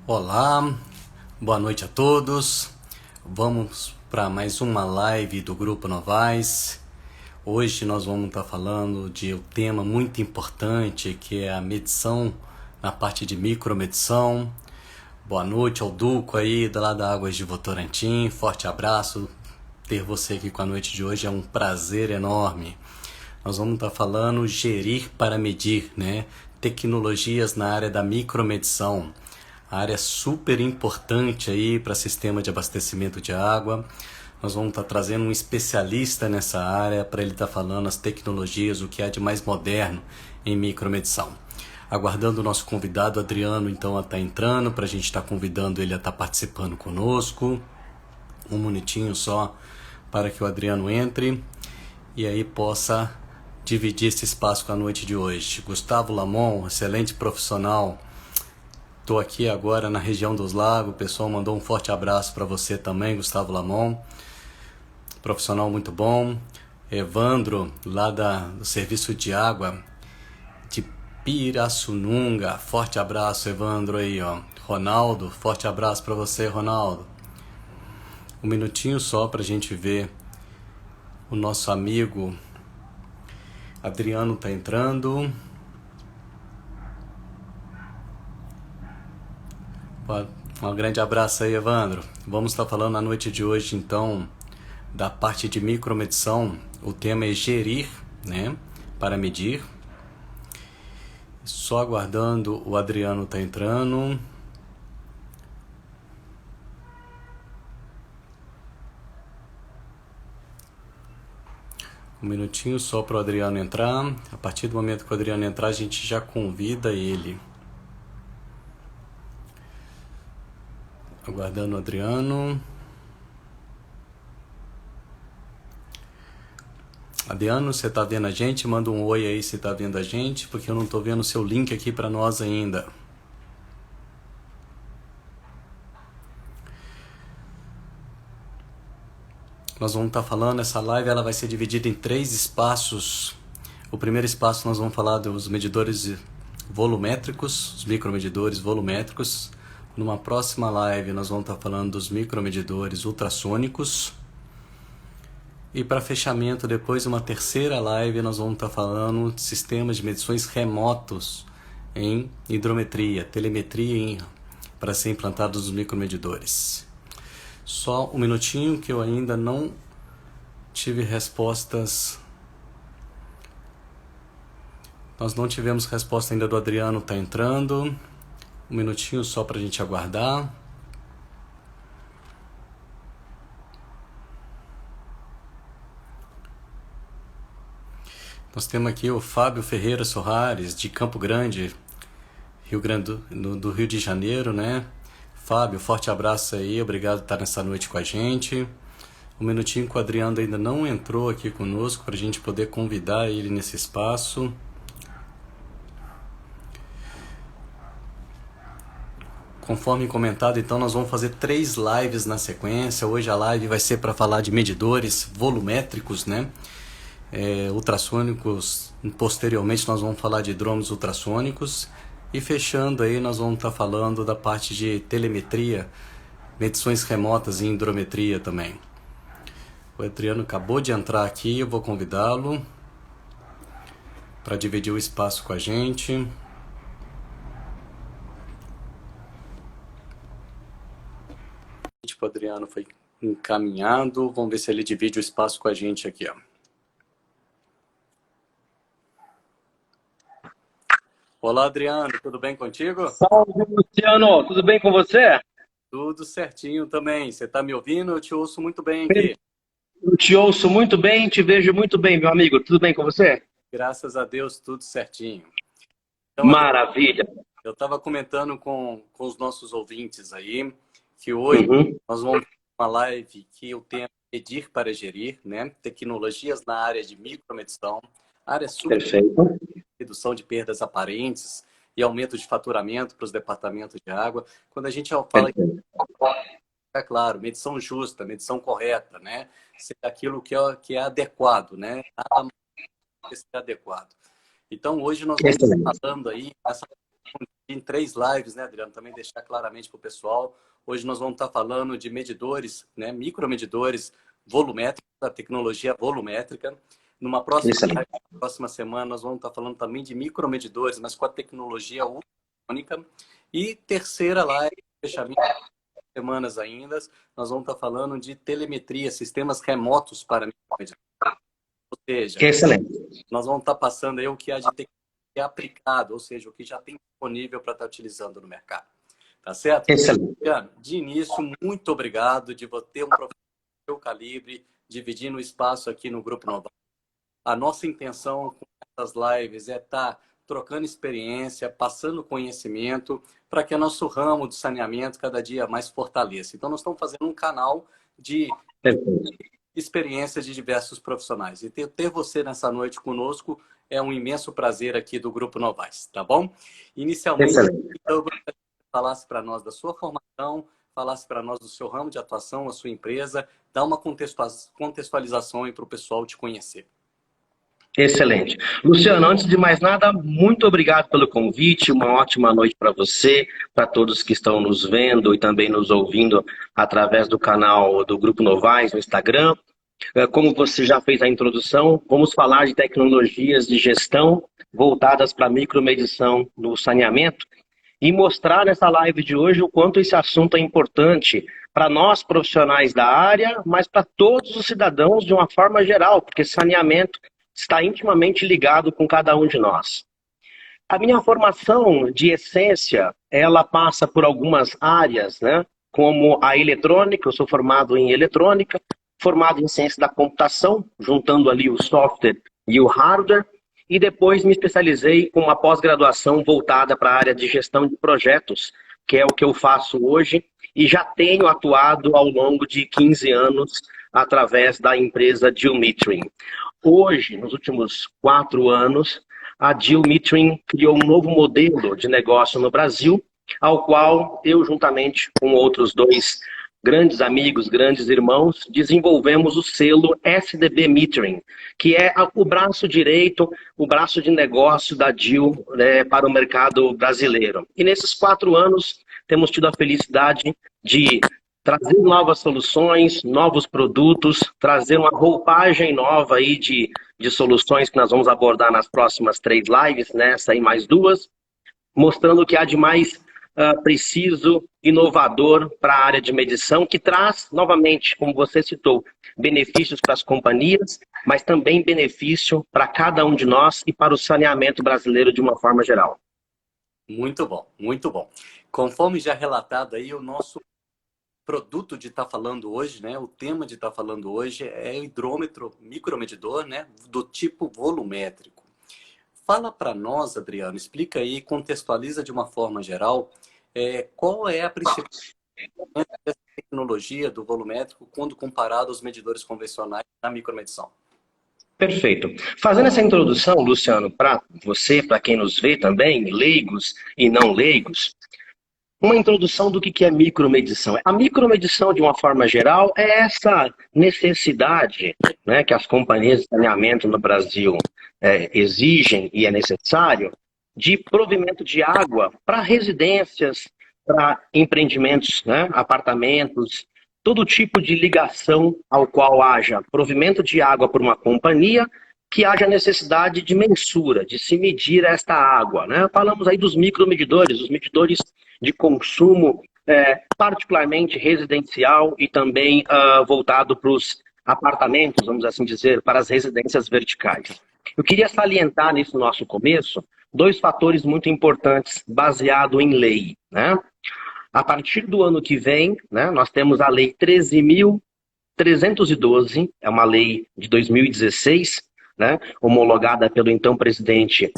Olá, boa noite a todos. Vamos para mais uma live do Grupo Novais. Hoje nós vamos estar falando de um tema muito importante, que é a medição na parte de micromedição. Boa noite ao Duco aí, lá da Águas de Votorantim. Forte abraço. Ter você aqui com a noite de hoje é um prazer enorme. Nós vamos estar falando gerir para medir, né? Tecnologias na área da micromedição. A área super importante aí para sistema de abastecimento de água. Nós vamos estar trazendo um especialista nessa área para ele estar falando as tecnologias, o que há de mais moderno em micromedição. Aguardando o nosso convidado Adriano, então, a estar entrando, para a gente estar convidando ele a estar participando conosco. Um minutinho só para que o Adriano entre e aí possa dividir esse espaço com a noite de hoje. Gustavo Lamon, excelente profissional. Estou aqui agora na região dos Lagos. O pessoal mandou um forte abraço para você também, Gustavo Lamon. Profissional muito bom. Evandro, lá do Serviço de Água de Pirassununga. Forte abraço, Evandro aí, ó. Ronaldo, forte abraço para você, Ronaldo. Um minutinho só para a gente ver o nosso amigo Adriano tá entrando. Um grande abraço aí, Evandro. Vamos estar falando na noite de hoje, então, da parte de micromedição. O tema é gerir, né, para medir. Só aguardando o Adriano tá entrando. Um minutinho só para o Adriano entrar. A partir do momento que o Adriano entrar, a gente já convida ele. Aguardando o Adriano. Adriano, você tá vendo a gente? Manda um oi aí se tá vendo a gente, porque eu não tô vendo o seu link aqui para nós ainda. Nós vamos estar falando, essa live ela vai ser dividida em 3 espaços. O primeiro espaço nós vamos falar dos medidores volumétricos, os micromedidores volumétricos. Numa próxima live nós vamos estar falando dos micromedidores ultrassônicos. E para fechamento, depois uma terceira live, nós vamos estar falando de sistemas de medições remotos em hidrometria, telemetria para ser implantados os micromedidores. Só um minutinho que eu ainda não tive respostas. Nós não tivemos resposta ainda do Adriano, tá entrando. Um minutinho só para a gente aguardar. Nós temos aqui o Fábio Ferreira Soares, de Campo Grande, Rio Grande do Rio de Janeiro, né? Fábio, forte abraço aí, obrigado por estar nessa noite com a gente. Um minutinho que o Adriano ainda não entrou aqui conosco para a gente poder convidar ele nesse espaço. Conforme comentado, então nós vamos fazer 3 lives na sequência. Hoje a live vai ser para falar de medidores volumétricos, né? Ultrassônicos. Posteriormente nós vamos falar de hidrômetros ultrassônicos. E fechando aí, nós vamos estar falando da parte de telemetria, medições remotas em hidrometria também. O Adriano acabou de entrar aqui, eu vou convidá-lo para dividir o espaço com a gente. O Adriano foi encaminhado, vamos ver se ele divide o espaço com a gente aqui, ó. Olá, Adriano, tudo bem contigo? Salve, Luciano, tudo bem com você? Tudo certinho também. Você está me ouvindo? Eu te ouço muito bem aqui. Eu te ouço muito bem, te vejo muito bem, meu amigo. Tudo bem com você? Graças a Deus, tudo certinho. Então, Adriano, Maravilha. eu estava comentando com os nossos ouvintes aí que hoje Uhum. nós vamos ter uma live que o tema é medir para gerir, né? Tecnologias na área de micromedição, área super Perfeito. redução de perdas aparentes e aumento de faturamento para os departamentos de água. Quando a gente fala, Perfeito. é claro, medição justa, medição correta, né? Ser aquilo que é adequado, né? Nada mais que ser adequado. Então, hoje nós vamos estar Excelente. falando aí em 3 lives, né, Adriano? Também deixar claramente para o pessoal. Hoje nós vamos estar falando de medidores, né, micromedidores volumétricos, da tecnologia volumétrica. Numa próxima semana, nós vamos estar falando também de micromedidores, mas com a tecnologia ultrassônica. E terceira live, fechamento, semanas ainda, nós vamos estar falando de telemetria, sistemas remotos para micromedidores. Ou seja, excelente. Nós vamos estar passando aí o que há de tecnologia aplicado, ou seja, o que já tem disponível para estar utilizando no mercado. Tá certo? Excelente. De início, muito obrigado de ter um profissional do seu calibre dividindo o espaço aqui no Grupo Novaes. A nossa intenção com essas lives é estar trocando experiência, passando conhecimento, para que o nosso ramo de saneamento cada dia mais fortaleça. Então, nós estamos fazendo um canal de experiências de diversos profissionais. E ter você nessa noite conosco é um imenso prazer aqui do Grupo Novaes, tá bom? Inicialmente, eu gostaria que você falasse para nós da sua formação, falasse para nós do seu ramo de atuação, a sua empresa, dá uma contextualização aí para o pessoal te conhecer. Excelente. Luciano, antes de mais nada, muito obrigado pelo convite, uma ótima noite para você, para todos que estão nos vendo e também nos ouvindo através do canal do Grupo Novaes no Instagram. Como você já fez a introdução, vamos falar de tecnologias de gestão voltadas para a micromedição no saneamento e mostrar nessa live de hoje o quanto esse assunto é importante para nós profissionais da área, mas para todos os cidadãos de uma forma geral, porque saneamento está intimamente ligado com cada um de nós. A minha formação de essência, ela passa por algumas áreas, né? Como a eletrônica, eu sou formado em eletrônica, formado em ciência da computação, juntando ali o software e o hardware, e depois me especializei com uma pós-graduação voltada para a área de gestão de projetos, que é o que eu faço hoje, e já tenho atuado ao longo de 15 anos através da empresa Deal Metering. Hoje, nos últimos 4 anos, a Deal Metering criou um novo modelo de negócio no Brasil, ao qual eu, juntamente com outros 2 grandes amigos, grandes irmãos, desenvolvemos o selo SDB Metering, que é o braço direito, o braço de negócio da Deal, né, para o mercado brasileiro. E nesses 4 anos, temos tido a felicidade de trazer novas soluções, novos produtos, trazer uma roupagem nova aí de soluções que nós vamos abordar nas próximas 3 lives, nessa e mais 2, mostrando o que há de mais preciso, inovador para a área de medição, que traz, novamente, como você citou, benefícios para as companhias, mas também benefício para cada um de nós e para o saneamento brasileiro de uma forma geral. Muito bom, muito bom. Conforme já relatado aí, o nosso produto de estar falando hoje, né? O tema de estar falando hoje é o hidrômetro micromedidor, né? Do tipo volumétrico. Fala para nós, Adriano, explica aí, contextualiza de uma forma geral, qual é a principal dessa tecnologia do volumétrico quando comparado aos medidores convencionais na micromedição? Perfeito. Fazendo essa introdução, Luciano, para você, para quem nos vê também, leigos e não leigos, uma introdução do que é micromedição. A micromedição, de uma forma geral, é essa necessidade, né, que as companhias de saneamento no Brasil exigem e é necessário, de provimento de água para residências, para empreendimentos, né, apartamentos, todo tipo de ligação ao qual haja provimento de água por uma companhia, que haja necessidade de mensura, de se medir esta água, né? Falamos aí dos micromedidores, os medidores de consumo, particularmente residencial e também voltado para os apartamentos, vamos assim dizer, para as residências verticais. Eu queria salientar nesse nosso começo 2 fatores muito importantes baseado em lei, né? A partir do ano que vem, né, nós temos a Lei 13.312, é uma lei de 2016, né, homologada pelo então presidente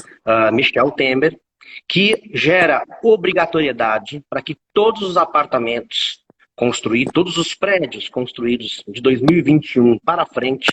Michel Temer, que gera obrigatoriedade para que todos os apartamentos construídos, todos os prédios construídos de 2021 para frente,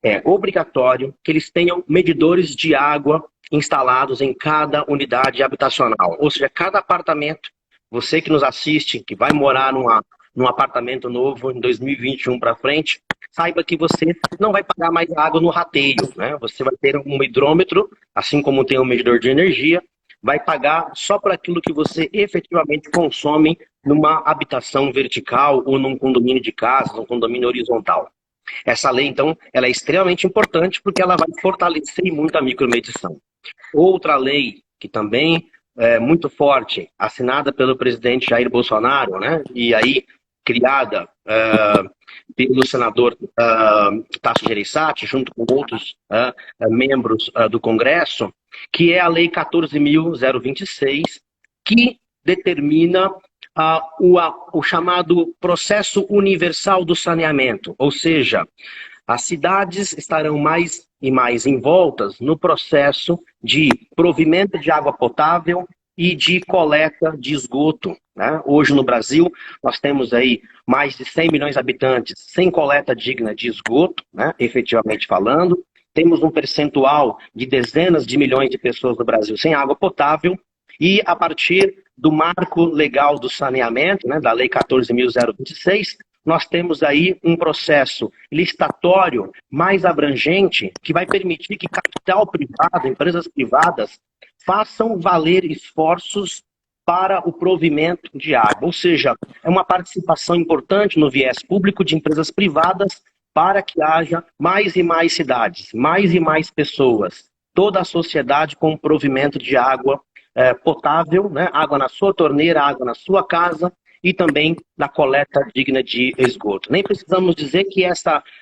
é obrigatório que eles tenham medidores de água instalados em cada unidade habitacional. Ou seja, cada apartamento, você que nos assiste, que vai morar num apartamento novo em 2021 para frente, saiba que você não vai pagar mais água no rateio, né? Você vai ter um hidrômetro, assim como tem um medidor de energia, vai pagar só por aquilo que você efetivamente consome numa habitação vertical ou num condomínio de casas, num condomínio horizontal. Essa lei, então, ela é extremamente importante porque ela vai fortalecer muito a micromedição. Outra lei que também é muito forte, assinada pelo presidente Jair Bolsonaro, né? E aí criada pelo senador Tasso Gereissati, junto com outros membros do Congresso, que é a Lei 14.026, que determina o chamado processo universal do saneamento, ou seja, as cidades estarão mais e mais envoltas no processo de provimento de água potável e de coleta de esgoto, né? Hoje no Brasil, nós temos aí mais de 100 milhões de habitantes sem coleta digna de esgoto, né? Efetivamente falando. Temos um percentual de dezenas de milhões de pessoas no Brasil sem água potável e a partir do marco legal do saneamento, né, da Lei 14.026, nós temos aí um processo licitatório mais abrangente que vai permitir que capital privado, empresas privadas, façam valer esforços para o provimento de água. Ou seja, é uma participação importante no viés público de empresas privadas para que haja mais e mais cidades, mais e mais pessoas, toda a sociedade com provimento de água potável, né? Água na sua torneira, água na sua casa e também na coleta digna de esgoto. Nem precisamos dizer que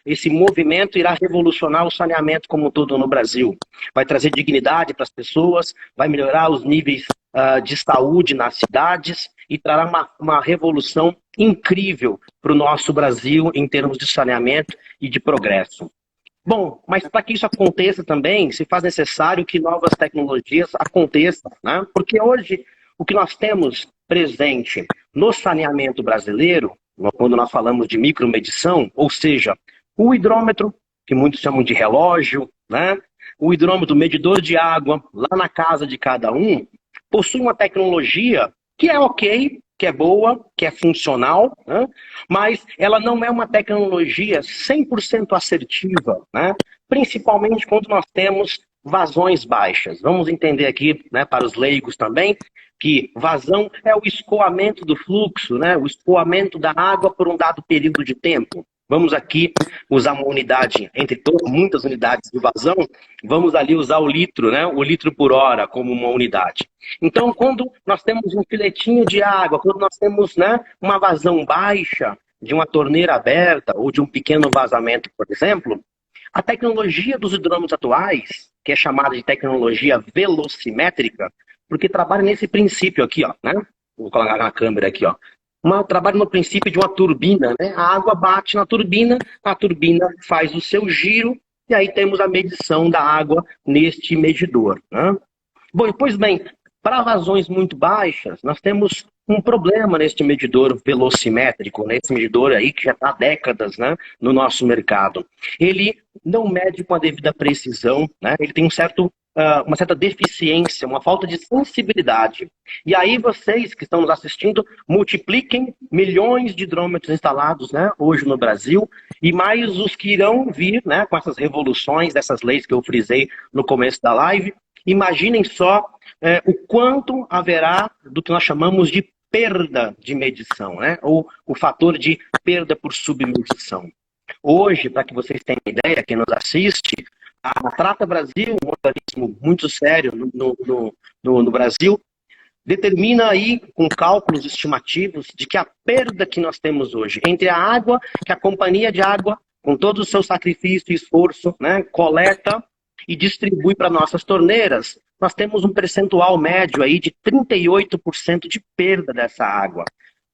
esse movimento irá revolucionar o saneamento como um todo no Brasil. Vai trazer dignidade para as pessoas, vai melhorar os níveis de saúde nas cidades e trará uma revolução incrível para o nosso Brasil em termos de saneamento e de progresso. Bom, mas para que isso aconteça também, se faz necessário que novas tecnologias aconteçam, né? Porque hoje o que nós temos presente no saneamento brasileiro, quando nós falamos de micromedição, ou seja, o hidrômetro, que muitos chamam de relógio, né? O hidrômetro, medidor de água, lá na casa de cada um, possui uma tecnologia que é ok, que é boa, que é funcional, né? Mas ela não é uma tecnologia 100% assertiva, né? Principalmente quando nós temos vazões baixas. Vamos entender aqui, né, para os leigos também, que vazão é o escoamento do fluxo, né? O escoamento da água por um dado período de tempo. Vamos aqui usar uma unidade, entre muitas unidades de vazão, vamos ali usar o litro, né? O litro por hora como uma unidade. Então, quando nós temos um filetinho de água, quando nós temos, né, uma vazão baixa de uma torneira aberta ou de um pequeno vazamento, por exemplo, a tecnologia dos hidrômetros atuais, que é chamada de tecnologia velocimétrica, porque trabalha nesse princípio aqui, ó, né? Vou colocar na câmera aqui, ó. Trabalha no princípio de uma turbina, né? A água bate na turbina, a turbina faz o seu giro e aí temos a medição da água neste medidor, né? Bom, pois bem, para vazões muito baixas, nós temos um problema neste medidor velocimétrico, nesse medidor aí que já está há décadas, né, no nosso mercado. Ele não mede com a devida precisão, né? Ele tem uma certa deficiência, uma falta de sensibilidade. E aí vocês que estão nos assistindo, multipliquem milhões de hidrômetros instalados, né, hoje no Brasil, e mais os que irão vir, né, com essas revoluções, dessas leis que eu frisei no começo da live. Imaginem só o quanto haverá do que nós chamamos de perda de medição, né, ou o fator de perda por submedição. Hoje, para que vocês tenham ideia, quem nos assiste, a Trata Brasil, um organismo muito sério no Brasil, determina aí, com cálculos estimativos, de que a perda que nós temos hoje entre a água que a companhia de água, com todo o seu sacrifício e esforço, né, coleta e distribui para nossas torneiras, nós temos um percentual médio aí de 38% de perda dessa água.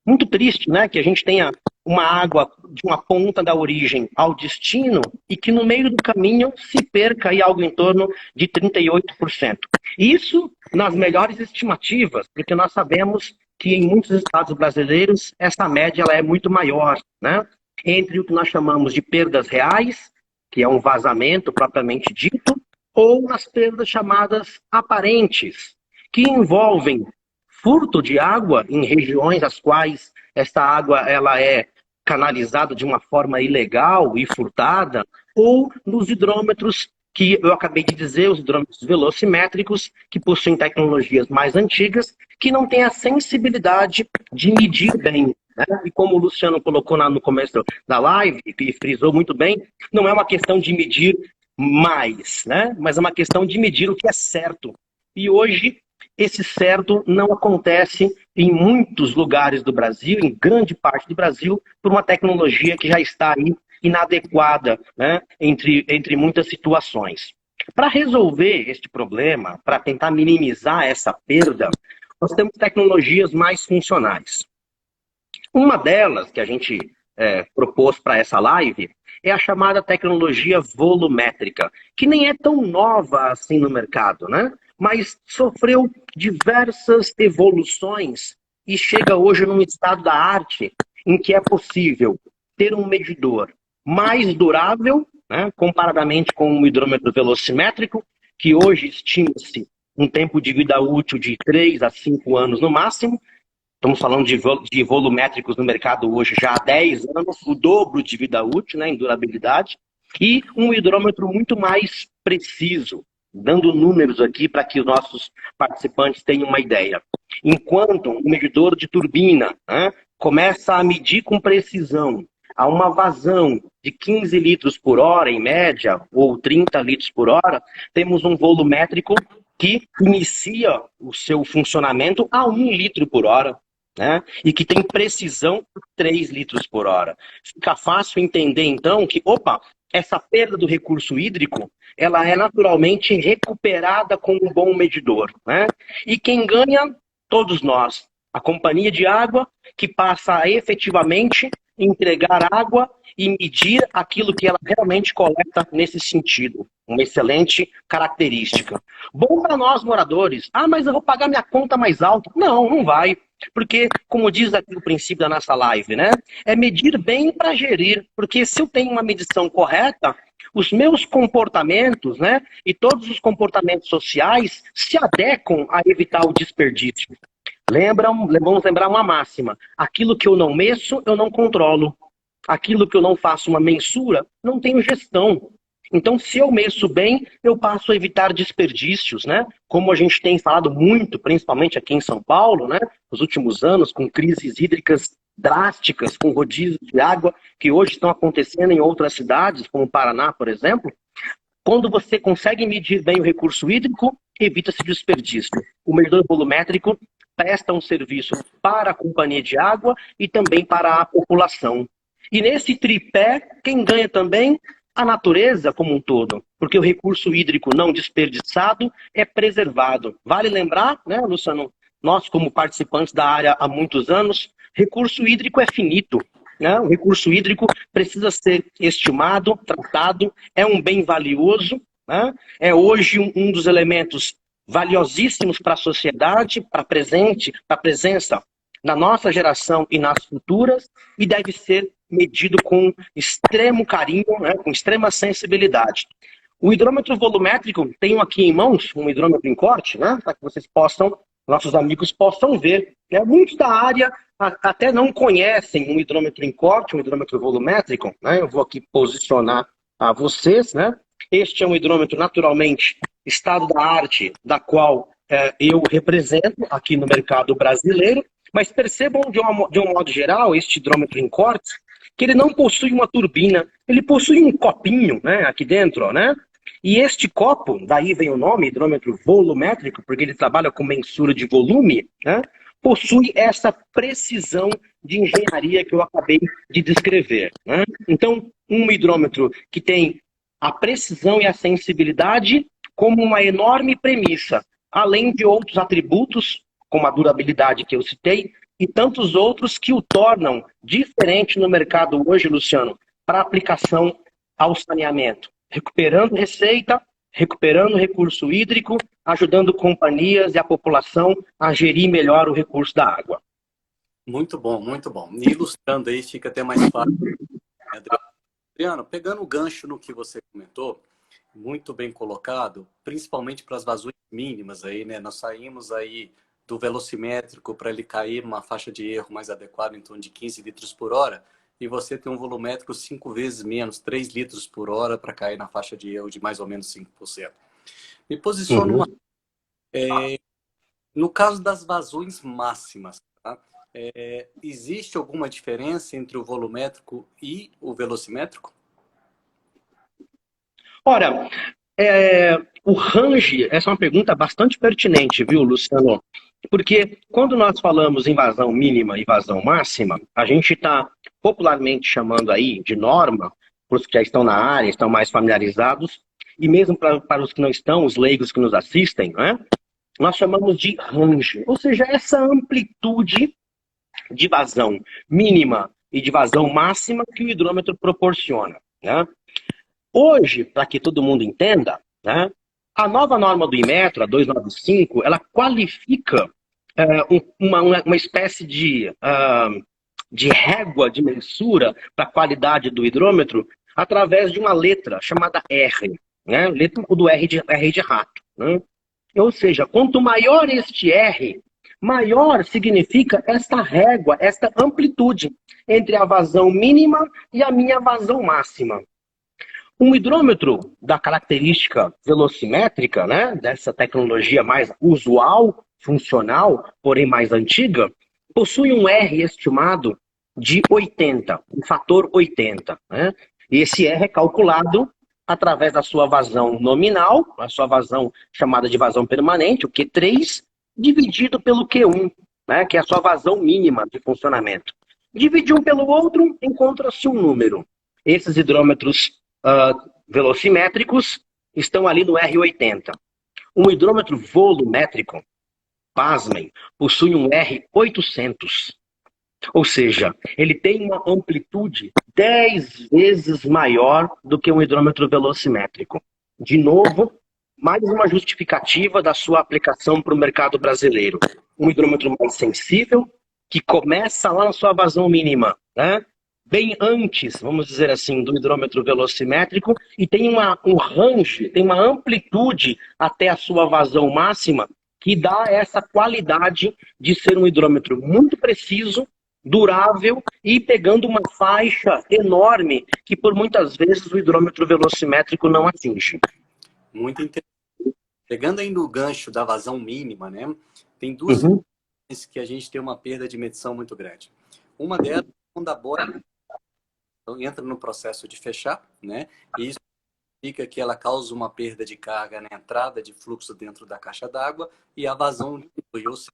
Muito triste, né, que a gente tenha uma água de uma ponta da origem ao destino e que no meio do caminho se perca aí algo em torno de 38%. Isso nas melhores estimativas, porque nós sabemos que em muitos estados brasileiros essa média ela é muito maior, né? Entre o que nós chamamos de perdas reais, que é um vazamento propriamente dito, ou nas perdas chamadas aparentes, que envolvem furto de água em regiões às quais essa água ela é canalizada de uma forma ilegal e furtada, ou nos hidrômetros que eu acabei de dizer, os hidrômetros velocimétricos, que possuem tecnologias mais antigas, que não têm a sensibilidade de medir bem. Né? E como o Luciano colocou no começo da live, e frisou muito bem, não é uma questão de medir mais, né? Mas é uma questão de medir o que é certo. E hoje, esse certo não acontece em muitos lugares do Brasil, em grande parte do Brasil, por uma tecnologia que já está aí inadequada, né, entre muitas situações. Para resolver este problema, para tentar minimizar essa perda, nós temos tecnologias mais funcionais. Uma delas, que a gente propôs para essa live, é a chamada tecnologia volumétrica, que nem é tão nova assim no mercado, né? Mas sofreu diversas evoluções e chega hoje num estado da arte em que é possível ter um medidor mais durável, né, comparadamente com o hidrômetro velocimétrico, que hoje estima-se um tempo de vida útil de 3 a 5 anos no máximo. Estamos falando de volumétricos no mercado hoje já há 10 anos, o dobro de vida útil, né, em durabilidade, e um hidrômetro muito mais preciso, dando números aqui para que os nossos participantes tenham uma ideia. Enquanto um medidor de turbina, né, começa a medir com precisão a uma vazão de 15 litros por hora, em média, ou 30 litros por hora, temos um volumétrico que inicia o seu funcionamento a 1 litro por hora, né? E que tem precisão por 3 litros por hora. Fica fácil entender, então, que, essa perda do recurso hídrico, ela é naturalmente recuperada com um bom medidor, né? E quem ganha? Todos nós. A companhia de água, que passa a efetivamente entregar água e medir aquilo que ela realmente coleta nesse sentido. Uma excelente característica. Bom para nós, moradores. Ah, mas eu vou pagar minha conta mais alta. Não, não vai. Porque, como diz aqui o princípio da nossa live, né? É medir bem para gerir. Porque se eu tenho uma medição correta, os meus comportamentos, né? E todos os comportamentos sociais se adequam a evitar o desperdício. Vamos lembrar uma máxima. Aquilo que eu não meço, eu não controlo. Aquilo que eu não faço uma mensura, não tenho gestão. Então, se eu meço bem, eu passo a evitar desperdícios, né? Como a gente tem falado muito, principalmente aqui em São Paulo, né? Nos últimos anos, com crises hídricas drásticas, com rodízios de água, que hoje estão acontecendo em outras cidades, como Paraná, por exemplo. Quando você consegue medir bem o recurso hídrico, evita-se desperdício. O medidor volumétrico presta um serviço para a companhia de água e também para a população. E nesse tripé, quem ganha também? A natureza como um todo, porque o recurso hídrico não desperdiçado é preservado. Vale lembrar, né, Luciano, nós como participantes da área há muitos anos, recurso hídrico é finito. Né? O recurso hídrico precisa ser estimado, tratado, é um bem valioso, né? É hoje um dos elementos valiosíssimos para a sociedade, para a presença na nossa geração e nas futuras, e deve ser medido com extremo carinho, né, com extrema sensibilidade. O hidrômetro volumétrico, tenho aqui em mãos um hidrômetro em corte, né, para que vocês possam, nossos amigos possam ver. Né? Muitos da área até não conhecem um hidrômetro em corte, um hidrômetro volumétrico. Né? Eu vou aqui posicionar a vocês. Né? Este é um hidrômetro, naturalmente, estado da arte, da qual eu represento aqui no mercado brasileiro. Mas percebam, de um modo geral, este hidrômetro em corte, que ele não possui uma turbina, ele possui um copinho, né, aqui dentro, né? E este copo, daí vem o nome, hidrômetro volumétrico, porque ele trabalha com mensura de volume, né? Possui essa precisão de engenharia que eu acabei de descrever. Né? Então, um hidrômetro que tem a precisão e a sensibilidade como uma enorme premissa, além de outros atributos, como a durabilidade que eu citei, e tantos outros que o tornam diferente no mercado hoje, Luciano, para aplicação ao saneamento. Recuperando receita, recuperando recurso hídrico, ajudando companhias e a população a gerir melhor o recurso da água. Muito bom, muito bom. E ilustrando aí, fica até mais fácil. Adriano, pegando o gancho no que você comentou, muito bem colocado, principalmente para as vazões mínimas aí, né? Nós saímos aí do velocimétrico para ele cair numa faixa de erro mais adequada, em torno de 15 litros por hora, e você tem um volumétrico 5 vezes menos, 3 litros por hora, para cair na faixa de erro de mais ou menos 5%. Me posiciono Uhum. no caso das vazões máximas, tá? Existe alguma diferença entre o volumétrico e o velocimétrico? Ora, o range, essa é uma pergunta bastante pertinente, viu, Luciano? Porque quando nós falamos em vazão mínima e vazão máxima, a gente está popularmente chamando aí de norma, para os que já estão na área, estão mais familiarizados, e mesmo para os que não estão, os leigos que nos assistem, né? Nós chamamos de range, ou seja, essa amplitude de vazão mínima e de vazão máxima que o hidrômetro proporciona, né? Hoje, para que todo mundo entenda, né, a nova norma do Inmetro, a 295, ela qualifica uma espécie de régua de mensura para a qualidade do hidrômetro através de uma letra chamada R, né, letra do R de rato. Né? Ou seja, quanto maior este R, maior significa esta régua, esta amplitude entre a vazão mínima e a minha vazão máxima. Um hidrômetro da característica velocimétrica, né, dessa tecnologia mais usual, funcional, porém mais antiga, possui um R estimado de 80, um fator 80. Né? E esse R é calculado através da sua vazão nominal, a sua vazão chamada de vazão permanente, o Q3, dividido pelo Q1, né, que é a sua vazão mínima de funcionamento. Divide um pelo outro, encontra-se um número. Esses hidrômetros velocimétricos estão ali no R80. Um hidrômetro volumétrico, pasmem, possui um R800. Ou seja, ele tem uma amplitude 10 vezes maior do que um hidrômetro velocimétrico. De novo, mais uma justificativa da sua aplicação para o mercado brasileiro. Um hidrômetro mais sensível, que começa lá na sua vazão mínima, né? Bem antes, vamos dizer assim, do hidrômetro velocimétrico, e tem um range, tem uma amplitude até a sua vazão máxima, que dá essa qualidade de ser um hidrômetro muito preciso, durável e pegando uma faixa enorme que por muitas vezes o hidrômetro velocimétrico não atinge. Muito interessante. Pegando aí no gancho da vazão mínima, né? Tem duas situações que a gente tem uma perda de medição muito grande. Uma delas é quando a boia entra no processo de fechar, né? E isso significa que ela causa uma perda de carga na entrada de fluxo dentro da caixa d'água e a vazão diminui, ou seja,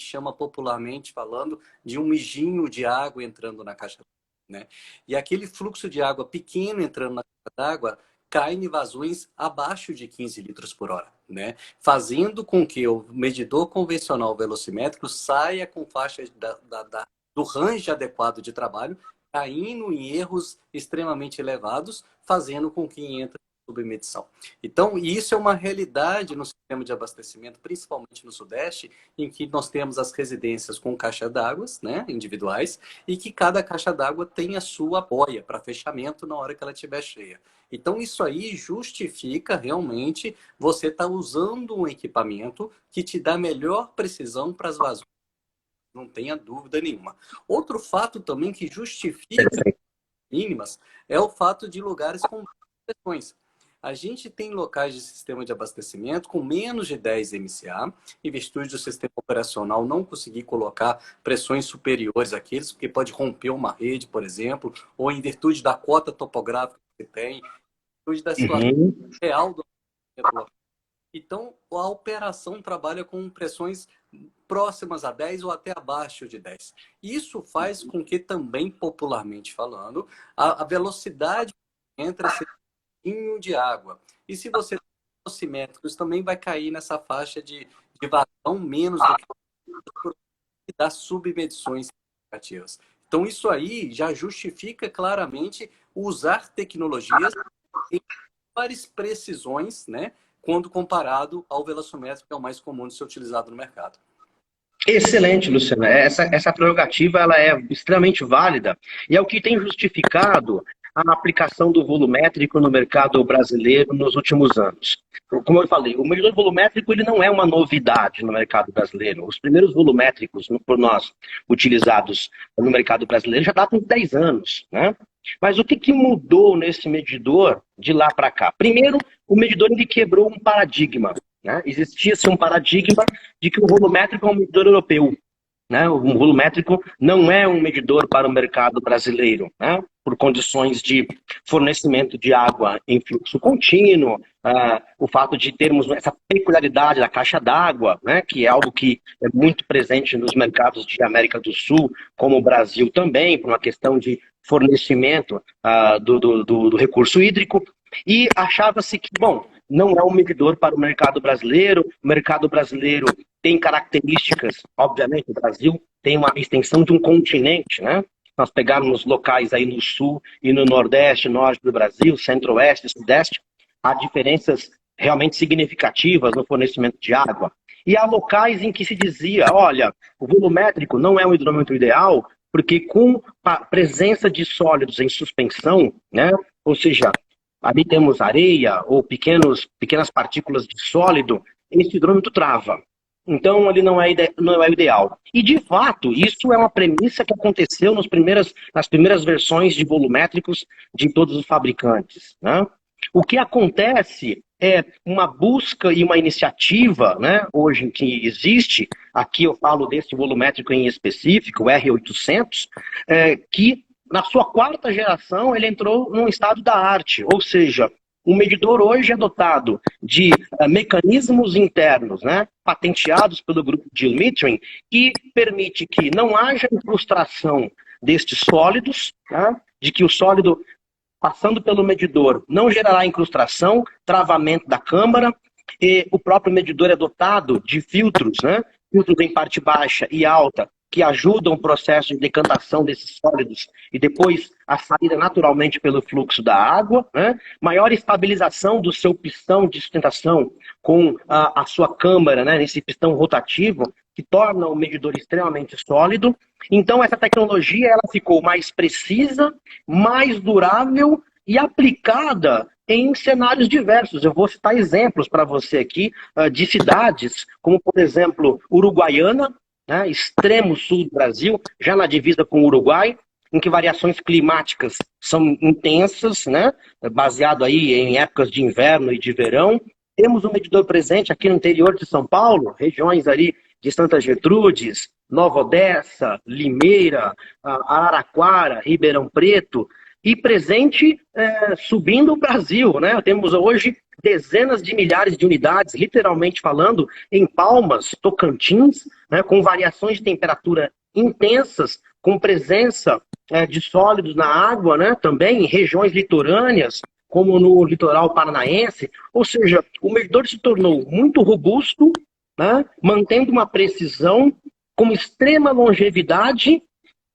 chama popularmente falando de um mijinho de água entrando na caixa d'água, né? E aquele fluxo de água pequeno entrando na caixa d'água cai em vazões abaixo de 15 litros por hora, né? Fazendo com que o medidor convencional velocimétrico saia com faixas do range adequado de trabalho, caindo em erros extremamente elevados, fazendo com que entre em submedição. Então, isso é uma realidade no sistema de abastecimento, principalmente no Sudeste, em que nós temos as residências com caixa d'água, né, individuais, e que cada caixa d'água tem a sua boia para fechamento na hora que ela estiver cheia. Então, isso aí justifica realmente você estar usando um equipamento que te dá melhor precisão para as vazões. Não tenha dúvida nenhuma. Outro fato também que justifica mínimas é o fato de lugares com pressões. A gente tem locais de sistema de abastecimento com menos de 10 MCA, em virtude do sistema operacional não conseguir colocar pressões superiores àqueles, porque pode romper uma rede, por exemplo, ou em virtude da cota topográfica que você tem, em virtude da situação real do local. Então, a operação trabalha com pressões próximas a 10 ou até abaixo de 10. Isso faz com que também, popularmente falando, a velocidade entre esse pouquinho de água. E se você tem velocimétricos, também vai cair nessa faixa de vazão menos do que das submedições significativas. Então, isso aí já justifica claramente usar tecnologias em maiores precisões, né, quando comparado ao velocimétrico, que é o mais comum de ser utilizado no mercado. Excelente, Luciana. Essa prerrogativa ela é extremamente válida e é o que tem justificado a aplicação do volumétrico no mercado brasileiro nos últimos anos. Como eu falei, o medidor volumétrico ele não é uma novidade no mercado brasileiro. Os primeiros volumétricos por nós utilizados no mercado brasileiro já datam de 10 anos, né? Mas o que mudou nesse medidor de lá para cá? Primeiro, o medidor ele quebrou um paradigma, né? Existia-se um paradigma de que o volumétrico é um medidor europeu, né? O volumétrico não é um medidor para o mercado brasileiro, né? Por condições de fornecimento de água em fluxo contínuo, o fato de termos essa peculiaridade da caixa d'água, né? Que é algo que é muito presente nos mercados de América do Sul, como o Brasil também, por uma questão de fornecimento do recurso hídrico, e achava-se que, bom, não é um medidor para o mercado brasileiro tem características, obviamente, o Brasil tem uma extensão de um continente, né? Nós pegarmos locais aí no sul e no nordeste, norte do Brasil, centro-oeste, sudeste, há diferenças realmente significativas no fornecimento de água. E há locais em que se dizia, olha, o volumétrico não é um hidrômetro ideal, porque com a presença de sólidos em suspensão, né? Ou seja, ali temos areia ou pequenas partículas de sólido, esse hidrômetro trava. Então, ele não é o ideal. E, de fato, isso é uma premissa que aconteceu nas primeiras versões de volumétricos de todos os fabricantes, né? O que acontece é uma busca e uma iniciativa, né, hoje que existe, aqui eu falo desse volumétrico em específico, o R800, que na sua quarta geração ele entrou num estado da arte, ou seja, o medidor hoje é dotado de mecanismos internos, né, patenteados pelo grupo Gil-Mittrin, que permite que não haja incrustação destes sólidos, né, de que o sólido passando pelo medidor não gerará incrustação, travamento da câmara, e o próprio medidor é dotado de filtros, né, filtros em parte baixa e alta, que ajudam o processo de decantação desses sólidos e depois a saída naturalmente pelo fluxo da água, né? Maior estabilização do seu pistão de sustentação com a sua câmara, né? Nesse pistão rotativo, que torna o medidor extremamente sólido. Então, essa tecnologia ela ficou mais precisa, mais durável e aplicada em cenários diversos. Eu vou citar exemplos para você aqui de cidades, como, por exemplo, Uruguaiana, né, extremo sul do Brasil, já na divisa com o Uruguai, em que variações climáticas são intensas, né, baseado aí em épocas de inverno e de verão. Temos um medidor presente aqui no interior de São Paulo, regiões ali de Santa Gertrudes, Nova Odessa, Limeira, Araraquara, Ribeirão Preto, e presente subindo o Brasil, né? Temos hoje dezenas de milhares de unidades, literalmente falando, em Palmas, Tocantins, né, com variações de temperatura intensas, com presença de sólidos na água, né, também em regiões litorâneas, como no litoral paranaense. Ou seja, o medidor se tornou muito robusto, né, mantendo uma precisão com extrema longevidade,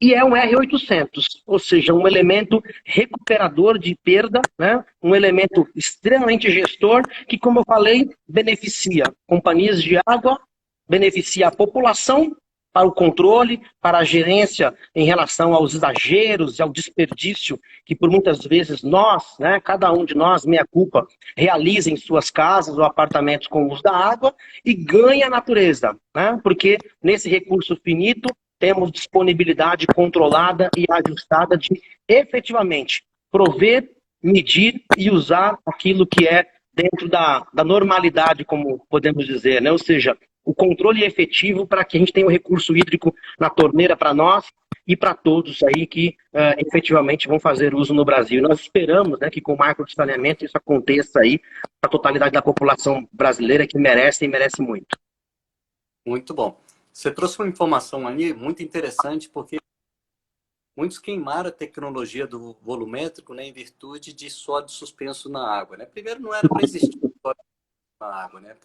e é um R800, ou seja, um elemento recuperador de perda, né? Um elemento extremamente gestor que, como eu falei, beneficia companhias de água, beneficia a população para o controle, para a gerência em relação aos exageros e ao desperdício que por muitas vezes nós, né, cada um de nós, meia culpa, realiza em suas casas ou apartamentos com o uso da água, e ganha a natureza, né? Porque nesse recurso finito temos disponibilidade controlada e ajustada de efetivamente prover, medir e usar aquilo que é dentro da normalidade, como podemos dizer, né? Ou seja, o controle efetivo para que a gente tenha o recurso hídrico na torneira para nós e para todos aí que efetivamente vão fazer uso no Brasil. Nós esperamos, né, que com o marco de saneamento isso aconteça aí para a totalidade da população brasileira que merece e merece muito. Muito bom. Você trouxe uma informação aí muito interessante, porque muitos queimaram a tecnologia do volumétrico, né, em virtude de sólido suspenso na água, né? Primeiro, não era para existir sólido na água, né?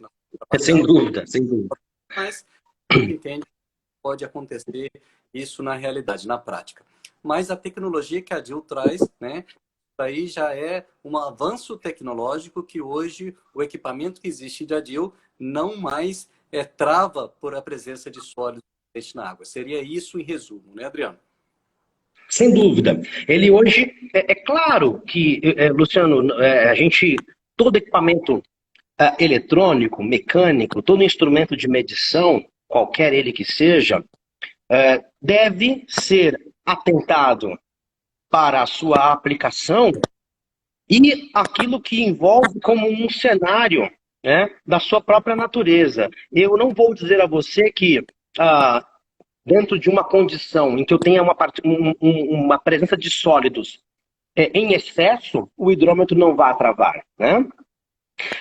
Sem dúvida, sem dúvida. Mas a gente entende que pode acontecer isso na realidade, na prática. Mas a tecnologia que a DIL traz, né, aí já é um avanço tecnológico que hoje o equipamento que existe da DIL não mais trava por a presença de sólido na água. Seria isso em resumo, né, Adriano? Sem dúvida. Ele hoje, é claro que, Luciano, todo equipamento eletrônico, mecânico, todo instrumento de medição, qualquer ele que seja, deve ser atentado para a sua aplicação e aquilo que envolve como um cenário, né, da sua própria natureza. Eu não vou dizer a você que dentro de uma condição em que eu tenha uma presença de sólidos em excesso, o hidrômetro não vai travar, né?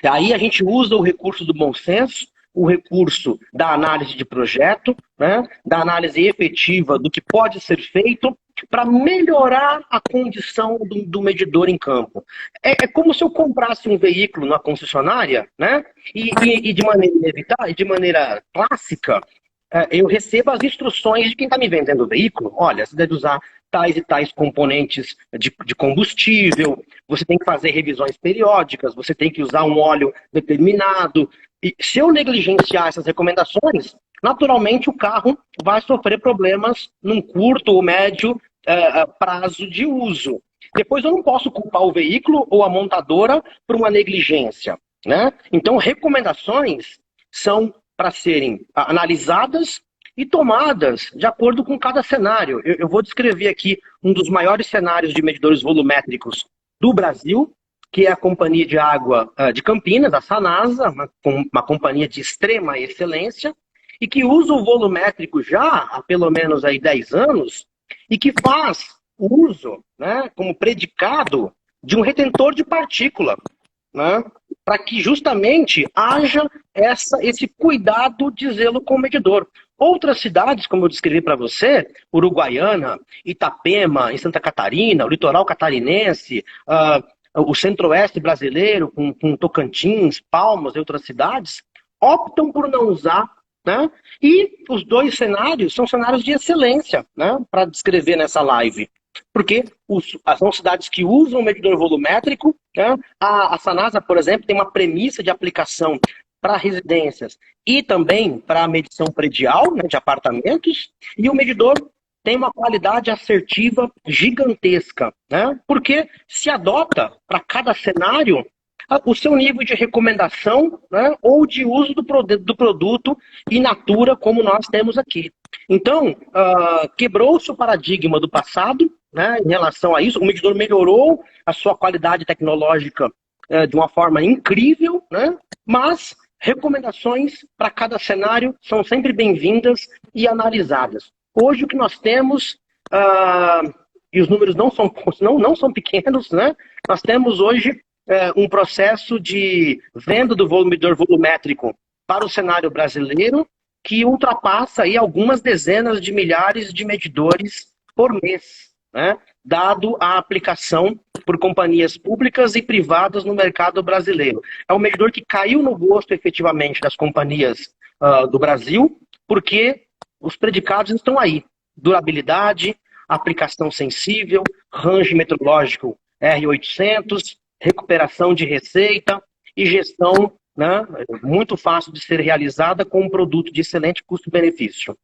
Aí a gente usa o recurso do bom senso, o recurso da análise de projeto, né, da análise efetiva do que pode ser feito para melhorar a condição do medidor em campo. É como se eu comprasse um veículo na concessionária, né, e de maneira inevitável, de maneira clássica, eu recebo as instruções de quem está me vendendo o veículo. Olha, você deve usar tais e tais componentes de combustível, você tem que fazer revisões periódicas, você tem que usar um óleo determinado. E se eu negligenciar essas recomendações, naturalmente o carro vai sofrer problemas num curto ou médio prazo de uso. Depois eu não posso culpar o veículo ou a montadora por uma negligência, né? Então, recomendações são para serem analisadas e tomadas de acordo com cada cenário. Eu vou descrever aqui um dos maiores cenários de medidores volumétricos do Brasil, que é a Companhia de Água de Campinas, a Sanasa, uma companhia de extrema excelência, e que usa o volumétrico já há pelo menos aí 10 anos, e que faz uso, né, como predicado de um retentor de partícula, né, para que justamente haja esse cuidado de zelo com o medidor. Outras cidades, como eu descrevi para você, Uruguaiana, Itapema, em Santa Catarina, o litoral catarinense, o centro-oeste brasileiro, com Tocantins, Palmas e outras cidades, optam por não usar, né? E os dois cenários são cenários de excelência, né, para descrever nessa live. Porque são cidades que usam o medidor volumétrico, né? A Sanasa, por exemplo, tem uma premissa de aplicação para residências e também para a medição predial, né, de apartamentos, e o medidor tem uma qualidade assertiva gigantesca, né? Porque se adota para cada cenário o seu nível de recomendação, né, ou de uso do produto in natura, como nós temos aqui. Então, quebrou-se o paradigma do passado, né, em relação a isso. O medidor melhorou a sua qualidade tecnológica de uma forma incrível, né, mas recomendações para cada cenário são sempre bem-vindas e analisadas. Hoje o que nós temos, e os números não são pequenos, né, nós temos hoje um processo de venda do medidor volumétrico para o cenário brasileiro que ultrapassa aí algumas dezenas de milhares de medidores por mês, né, dado a aplicação por companhias públicas e privadas no mercado brasileiro. É um medidor que caiu no gosto efetivamente das companhias do Brasil, porque os predicados estão aí: durabilidade, aplicação sensível, range metrológico R800, recuperação de receita e gestão, né, muito fácil de ser realizada com um produto de excelente custo-benefício.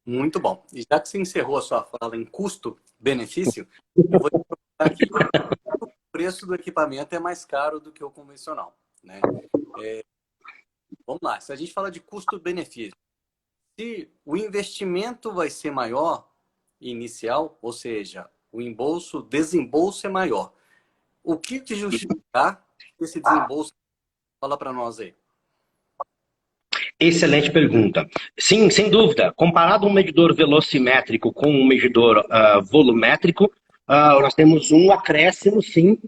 Muito bom. E já que você encerrou a sua fala em custo-benefício, eu vou te perguntar aqui: o preço do equipamento é mais caro do que o convencional, né? Vamos lá, se a gente fala de custo-benefício, se o investimento vai ser maior inicial, ou seja, o desembolso é maior, o que te justificar esse desembolso? Fala para nós aí. Excelente pergunta. Sim, sem dúvida. Comparado um medidor velocimétrico com um medidor volumétrico, nós temos um acréscimo, sim,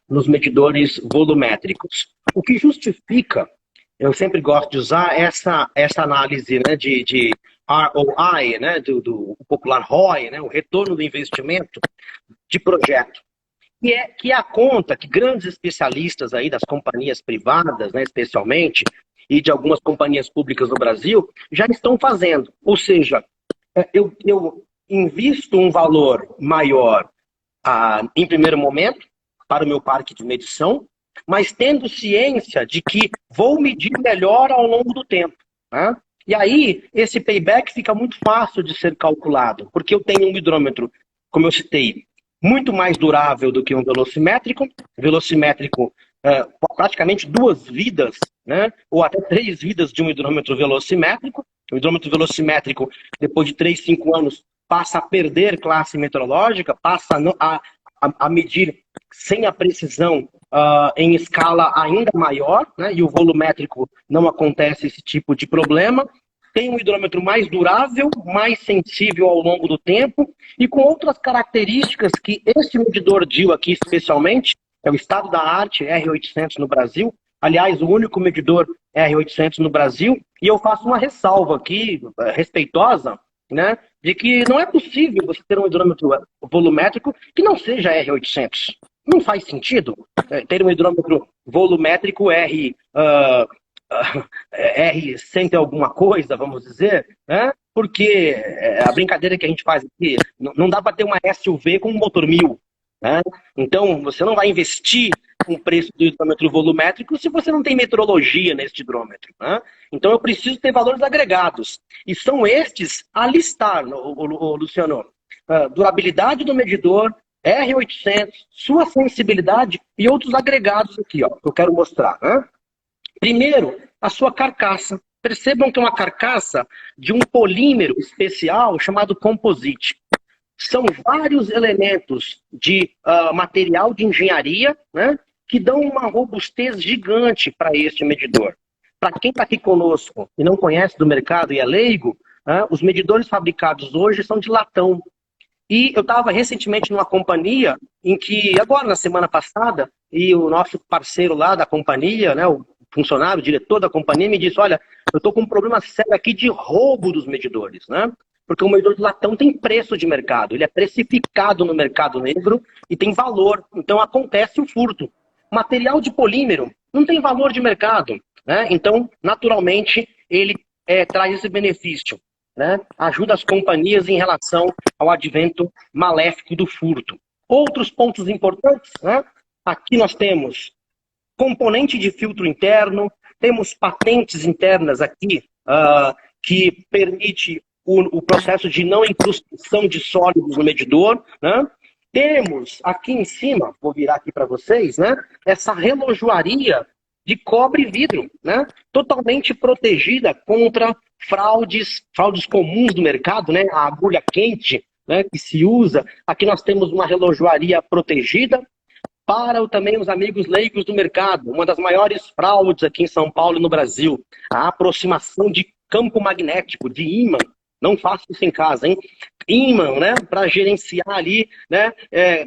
nos medidores volumétricos. O que justifica, eu sempre gosto de usar essa análise, né, de ROI, né, do popular ROI, né, o retorno do investimento de projeto. Que é a conta que grandes especialistas aí das companhias privadas, né, especialmente, e de algumas companhias públicas no Brasil, já estão fazendo. Ou seja, eu invisto um valor maior em primeiro momento para o meu parque de medição, mas tendo ciência de que vou medir melhor ao longo do tempo, né? E aí, esse payback fica muito fácil de ser calculado, porque eu tenho um hidrômetro como eu citei, muito mais durável do que um velocimétrico. Velocimétrico, praticamente 2 vidas, né? Ou até 3 vidas de um hidrômetro velocimétrico. O hidrômetro velocimétrico, depois de 3, 5 anos, passa a perder classe metrológica, passa a medir sem a precisão em escala ainda maior, né? E o volumétrico não acontece esse tipo de problema. Tem um hidrômetro mais durável, mais sensível ao longo do tempo e com outras características que este medidor DIL aqui especialmente, é o estado da arte R800 no Brasil, aliás, o único medidor R800 no Brasil, e eu faço uma ressalva aqui, respeitosa, né, de que não é possível você ter um hidrômetro volumétrico que não seja R800. Não faz sentido ter um hidrômetro volumétrico R100 alguma coisa, vamos dizer, né? Porque a brincadeira que a gente faz aqui, não dá para ter uma SUV com um motor 1000, né? Então, você não vai investir um preço do hidrômetro volumétrico se você não tem metrologia nesse hidrômetro, né? Então, eu preciso ter valores agregados. E são estes a listar, Luciano. Durabilidade do medidor, R800, sua sensibilidade e outros agregados aqui, ó, que eu quero mostrar, né? Primeiro, a sua carcaça. Percebam que é uma carcaça de um polímero especial chamado composite. São vários elementos de material de engenharia, né, que dão uma robustez gigante para este medidor. Para quem está aqui conosco e não conhece do mercado e é leigo, os medidores fabricados hoje são de latão. E eu estava recentemente numa companhia em que, agora na semana passada, e o nosso parceiro lá da companhia, né, o funcionário, o diretor da companhia, me disse, olha, eu estou com um problema sério aqui de roubo dos medidores, né? Porque o medidor de latão tem preço de mercado, ele é precificado no mercado negro e tem valor, então acontece o furto. Material de polímero não tem valor de mercado, né? Então, naturalmente, ele traz esse benefício, né? Ajuda as companhias em relação ao advento maléfico do furto. Outros pontos importantes, né? Aqui nós temos componente de filtro interno, temos patentes internas aqui que permite o processo de não incrustação de sólidos no medidor, né? Temos aqui em cima, vou virar aqui para vocês, né? Essa relojoaria de cobre e vidro, né? Totalmente protegida contra fraudes comuns do mercado, né? A agulha quente, né? Que se usa. Aqui nós temos uma relojoaria protegida. Para também os amigos leigos do mercado, uma das maiores fraudes aqui em São Paulo e no Brasil, a aproximação de campo magnético, de ímã. Não faça isso em casa, hein? Ímã, né? Para gerenciar ali, né?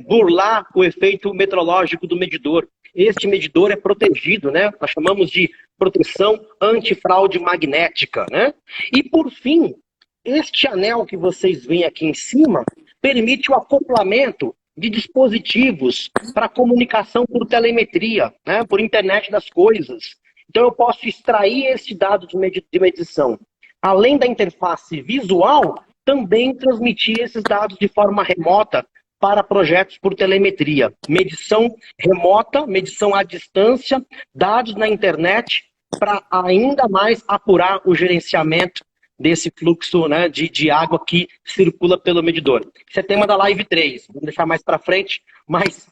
Burlar o efeito metrológico do medidor. Este medidor é protegido, né? Nós chamamos de proteção antifraude magnética, né? E por fim, este anel que vocês veem aqui em cima permite o acoplamento de dispositivos para comunicação por telemetria, né, por internet das coisas. Então eu posso extrair esse dado de medição. Além da interface visual, também transmitir esses dados de forma remota para projetos por telemetria. Medição remota, medição à distância, dados na internet, para ainda mais apurar o gerenciamento desse fluxo, né, de água que circula pelo medidor. Isso é tema da live 3, vamos deixar mais para frente, mas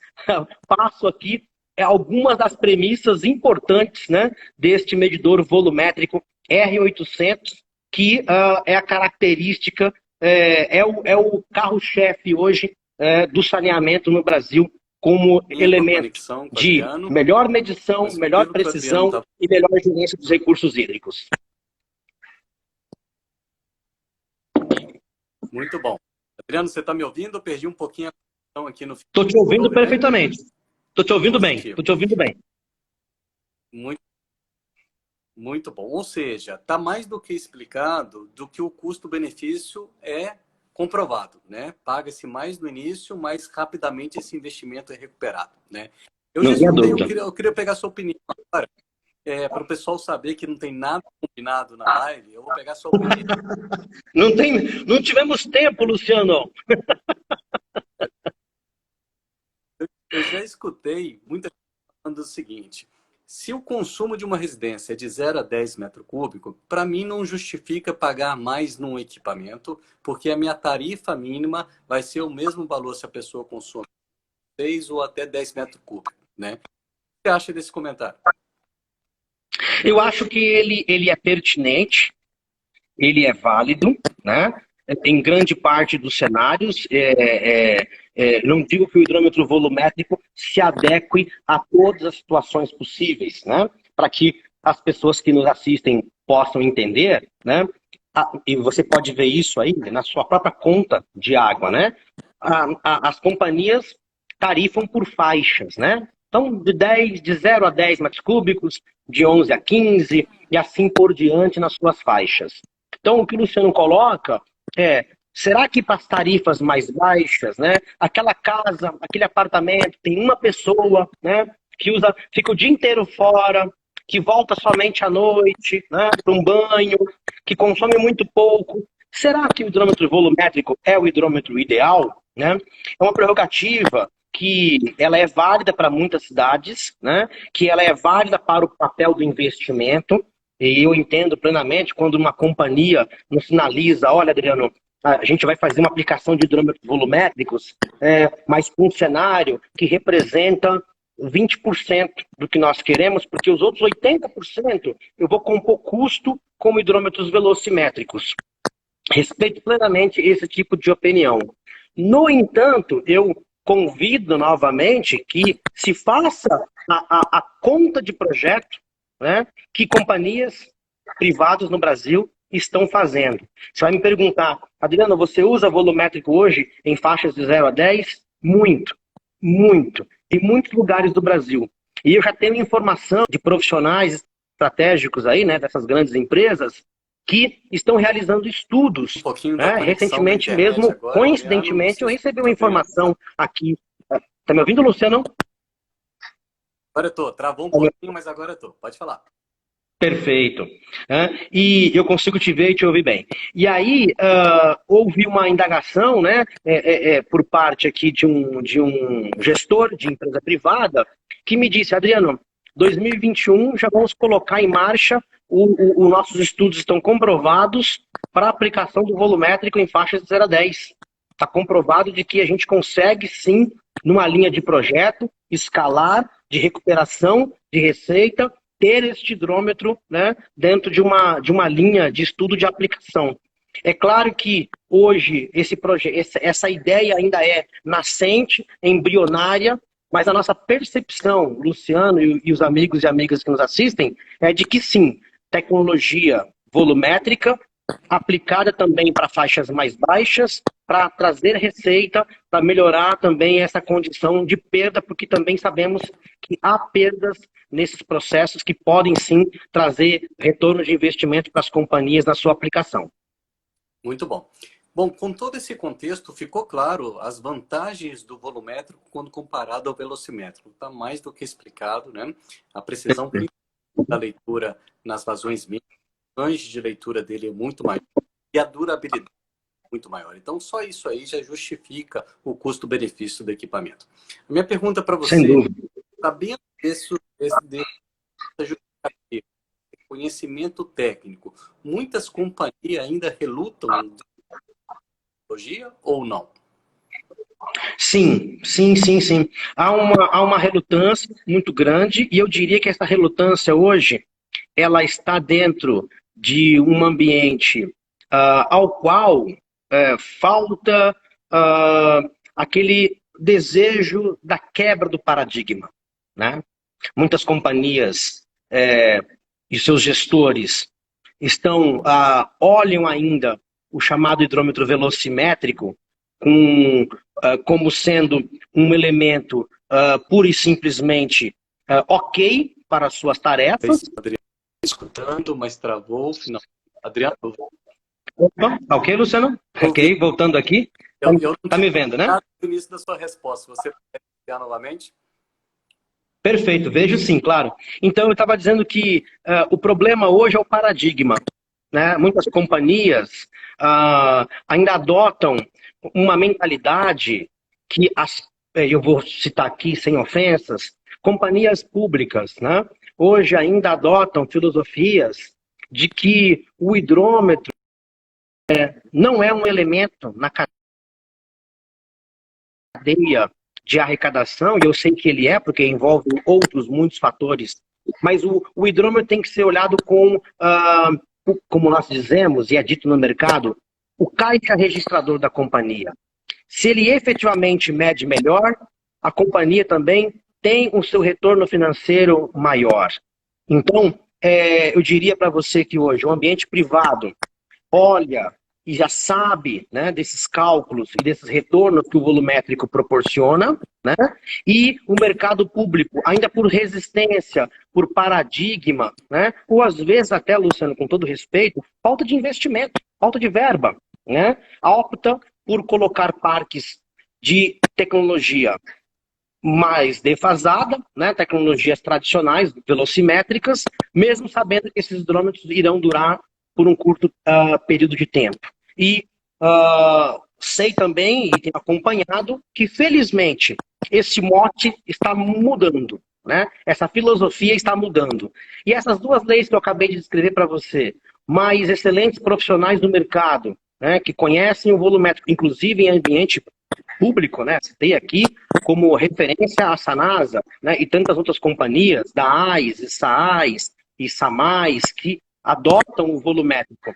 passo aqui algumas das premissas importantes, né, deste medidor volumétrico R800, que é a característica, é o carro-chefe hoje do saneamento no Brasil, como elemento de melhor medição, melhor precisão e melhor gerência dos recursos hídricos. Muito bom. Adriano, você está me ouvindo? Eu perdi um pouquinho a conexão aqui no... Estou te ouvindo perfeitamente. Estou te ouvindo bem. Estou te ouvindo bem. Muito bom. Ou seja, está mais do que explicado do que o custo-benefício é comprovado, né? Paga-se mais no início, mais rapidamente esse investimento é recuperado, né? Eu queria pegar a sua opinião agora. Para o pessoal saber que não tem nada combinado na live, eu vou pegar sua opinião. Não tivemos tempo, Luciano. Eu já escutei muita gente falando o seguinte, Se o consumo de uma residência é de 0 a 10 metros cúbicos, para mim não justifica pagar mais num equipamento, porque a minha tarifa mínima vai ser o mesmo valor se a pessoa consome 6 ou até 10 metros cúbicos, né? O que você acha desse comentário? Eu acho que ele é pertinente, ele é válido, né? Em grande parte dos cenários, não digo que o hidrômetro volumétrico se adeque a todas as situações possíveis, né? Para que as pessoas que nos assistem possam entender, né? E você pode ver isso aí na sua própria conta de água, né? As companhias tarifam por faixas, né? Então, de 0 a 10 metros cúbicos, de 11 a 15, e assim por diante nas suas faixas. Então, o que o Luciano coloca será que para as tarifas mais baixas, né, aquela casa, aquele apartamento, tem uma pessoa, né, que fica o dia inteiro fora, que volta somente à noite, né, para um banho, que consome muito pouco. Será que o hidrômetro volumétrico é o hidrômetro ideal? Né? É uma prerrogativa que ela é válida para muitas cidades, né? Que ela é válida para o papel do investimento, e eu entendo plenamente quando uma companhia nos sinaliza, olha, Adriano, a gente vai fazer uma aplicação de hidrômetros volumétricos, mas com um cenário que representa 20% do que nós queremos, porque os outros 80% eu vou compor custo com hidrômetros velocimétricos. Respeito plenamente esse tipo de opinião. No entanto, eu convido novamente que se faça a conta de projeto, né, que companhias privadas no Brasil estão fazendo. Você vai me perguntar, Adriano, você usa volumétrico hoje em faixas de 0 a 10? Muito, muito. Em muitos lugares do Brasil. E eu já tenho informação de profissionais estratégicos aí, né, dessas grandes empresas, que estão realizando estudos. Um pouquinho da Né? conexão da Recentemente internet mesmo, agora, coincidentemente, eu Adriano, recebi uma informação aqui. Tá me ouvindo, Luciano? agora eu tô. Travou um pouquinho, mas agora eu tô. Pode falar. Perfeito. E eu consigo te ver e te ouvir bem. E aí, houve uma indagação, né, por parte aqui de um gestor de empresa privada que me disse, Adriano, 2021 já vamos colocar em marcha, os nossos estudos estão comprovados para a aplicação do volumétrico em faixas de 0 a 10. Está comprovado de que a gente consegue, sim, numa linha de projeto, escalar, de recuperação de receita, ter este hidrômetro, né, dentro de uma linha de estudo de aplicação. É claro que hoje essa ideia ainda é nascente, embrionária, mas a nossa percepção, Luciano e os amigos e amigas que nos assistem, é de que sim, tecnologia volumétrica, aplicada também para faixas mais baixas, para trazer receita, para melhorar também essa condição de perda, porque também sabemos que há perdas nesses processos que podem sim trazer retorno de investimento para as companhias na sua aplicação. Muito bom. Bom, com todo esse contexto, ficou claro as vantagens do volumétrico quando comparado ao velocimétrico. Está mais do que explicado, né? A precisão da leitura nas vazões mínimas, o range de leitura dele é muito maior e a durabilidade é muito maior. Então, só isso aí já justifica o custo-benefício do equipamento. A minha pergunta para você, sabendo dessa justificativa, conhecimento técnico, muitas companhias ainda relutam em tecnologia ou não? Sim. Há uma relutância muito grande e eu diria que essa relutância hoje ela está dentro de um ambiente ao qual falta aquele desejo da quebra do paradigma. Né? Muitas companhias e seus gestores olham ainda o chamado hidrômetro velocimétrico como sendo um elemento pura e simplesmente ok para as suas tarefas. Adriano, escutando, mas travou o final. Adriano. Opa, ok, Luciano? Ok, voltando aqui. Tá me vendo, né? No início da sua resposta, você pode enviar novamente? Perfeito, vejo sim, claro. Então, eu estava dizendo que o problema hoje é o paradigma. Né? Muitas companhias ainda adotam uma mentalidade que, eu vou citar aqui sem ofensas, companhias públicas, né, hoje ainda adotam filosofias de que o hidrômetro não é um elemento na cadeia de arrecadação, e eu sei que ele é, porque envolve outros muitos fatores, mas o hidrômetro tem que ser olhado com, como nós dizemos, e é dito no mercado, o caixa registrador da companhia. Se ele efetivamente mede melhor, a companhia também tem o seu retorno financeiro maior. Então, eu diria para você que hoje o ambiente privado olha e já sabe, né, desses cálculos e desses retornos que o volumétrico proporciona, né, e o mercado público, ainda por resistência, por paradigma, né, ou às vezes até, Luciano, com todo respeito, falta de investimento, falta de verba, né, opta por colocar parques de tecnologia mais defasada, né, tecnologias tradicionais, velocimétricas, mesmo sabendo que esses hidrômetros irão durar por um curto período de tempo. E sei também, e tenho acompanhado, que felizmente esse mote está mudando, né? Essa filosofia está mudando. E essas duas leis que eu acabei de descrever para você, mais excelentes profissionais do mercado, né, que conhecem o volumétrico, inclusive em ambiente público, né? Citei aqui como referência a Sanasa, né, e tantas outras companhias, da AIS, SAAIS e SAMAIS, que adotam o volumétrico.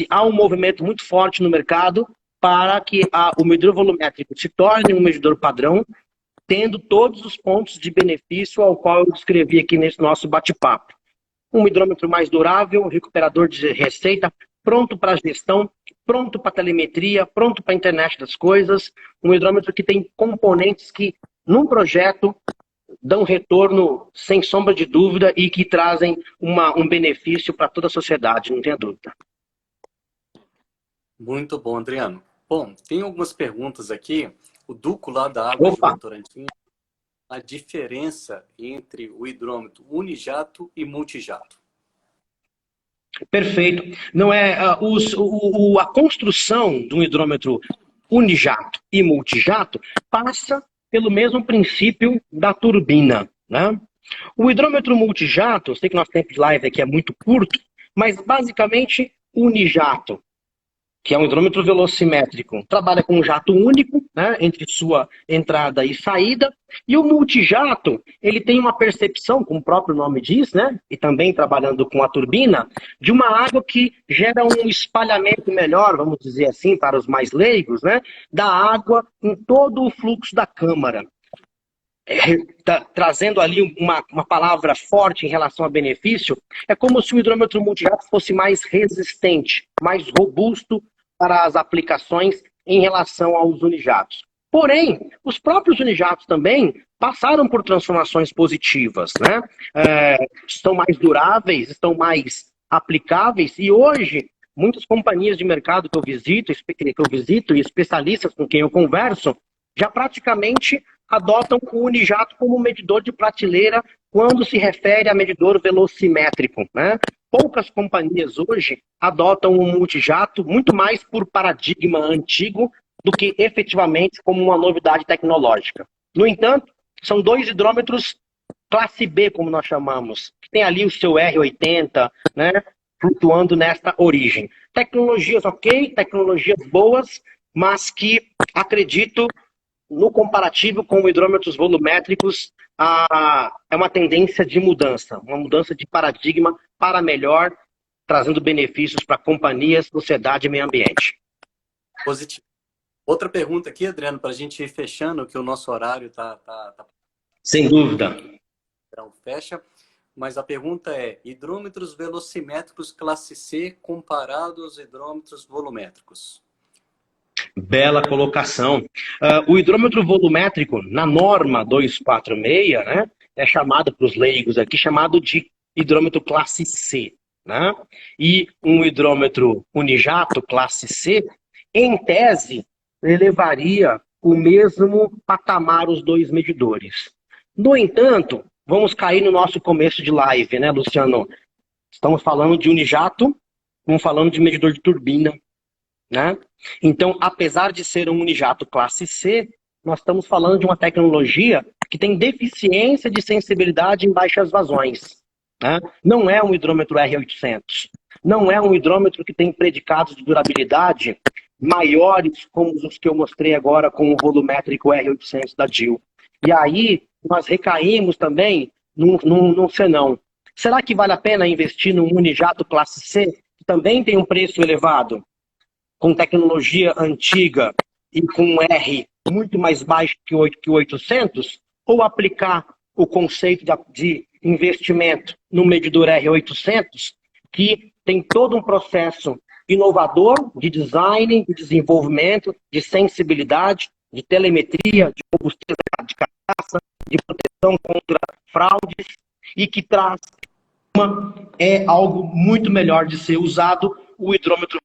Há um movimento muito forte no mercado para que o medidor volumétrico se torne um medidor padrão, tendo todos os pontos de benefício ao qual eu descrevi aqui nesse nosso bate-papo. Um hidrômetro mais durável, recuperador de receita, pronto para gestão, pronto para telemetria, pronto para a internet das coisas, um hidrômetro que tem componentes que, num projeto, dão retorno sem sombra de dúvida e que trazem um benefício para toda a sociedade, não tenha dúvida. Muito bom, Adriano. Bom, tem algumas perguntas aqui. O Duco lá da Água de Votorantim, a diferença entre o hidrômetro unijato e multijato. Perfeito. Não é a construção de um hidrômetro unijato e multijato passa pelo mesmo princípio da turbina, né? O hidrômetro multijato, eu sei que nosso tempo de live aqui é muito curto, mas basicamente unijato, que é um hidrômetro velocimétrico, trabalha com um jato único, né, entre sua entrada e saída, e o multijato, ele tem uma percepção, como o próprio nome diz, né, e também trabalhando com a turbina, de uma água que gera um espalhamento melhor, vamos dizer assim, para os mais leigos, né, da água em todo o fluxo da câmara. Trazendo ali uma palavra forte em relação a benefício, é como se o hidrômetro multijato fosse mais resistente, mais robusto para as aplicações em relação aos unijatos. Porém, os próprios unijatos também passaram por transformações positivas, né? Estão mais duráveis, estão mais aplicáveis, e hoje muitas companhias de mercado que eu visito e especialistas com quem eu converso, já praticamente adotam o unijato como medidor de prateleira quando se refere a medidor velocimétrico, né? Poucas companhias hoje adotam o multijato muito mais por paradigma antigo do que efetivamente como uma novidade tecnológica. No entanto, são dois hidrômetros classe B, como nós chamamos, que tem ali o seu R80, né, flutuando nesta origem. Tecnologias ok, tecnologias boas, mas que acredito no comparativo com hidrômetros volumétricos, é uma tendência de mudança, uma mudança de paradigma para melhor, trazendo benefícios para companhias, sociedade e meio ambiente. Positivo. Outra pergunta aqui, Adriano, para a gente ir fechando, que o nosso horário está... Sem dúvida. Não fecha, mas a pergunta é: hidrômetros velocimétricos classe C comparados aos hidrômetros volumétricos? Bela colocação. O hidrômetro volumétrico, na norma 246, né, é chamado para os leigos aqui, chamado de hidrômetro classe C. Né? E um hidrômetro unijato classe C, em tese, elevaria o mesmo patamar os dois medidores. No entanto, vamos cair no nosso começo de live, né, Luciano? Estamos falando de unijato, estamos falando de medidor de turbina. Né? Então, apesar de ser um unijato classe C, nós estamos falando de uma tecnologia que tem deficiência de sensibilidade em baixas vazões. Né? Não é um hidrômetro R800. Não é um hidrômetro que tem predicados de durabilidade maiores como os que eu mostrei agora com o volumétrico R800 da DIL. E aí nós recaímos também num senão. Será que vale a pena investir num Unijato classe C, que também tem um preço elevado, com tecnologia antiga e com um R muito mais baixo que o 800, ou aplicar o conceito de investimento no medidor R800, que tem todo um processo inovador de design, de desenvolvimento, de sensibilidade, de telemetria, de combustível de carcaça, de proteção contra fraudes, e que traz algo muito melhor de ser usado, o hidrômetro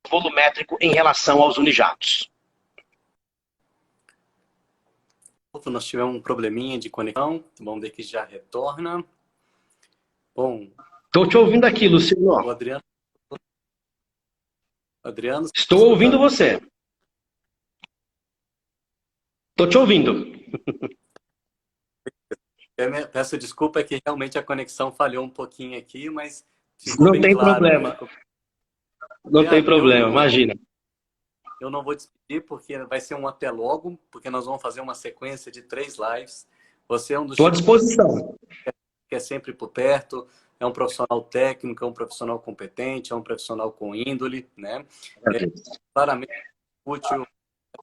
volumétrico em relação aos unijatos. Nós tivemos um probleminha de conexão, vamos ver que já retorna. Bom, estou te ouvindo aqui, Luciano. O Adriano, estou ouvindo você. Estou te ouvindo. Peço desculpa, é que realmente a conexão falhou um pouquinho aqui, mas não tem problema. Não tem problema, imagina. Eu não vou despedir porque vai ser um até logo, porque nós vamos fazer uma sequência de 3 lives. Você é um dos... Estou à disposição. Que é sempre por perto, é um profissional técnico, é um profissional competente, é um profissional com índole, né? Claramente útil.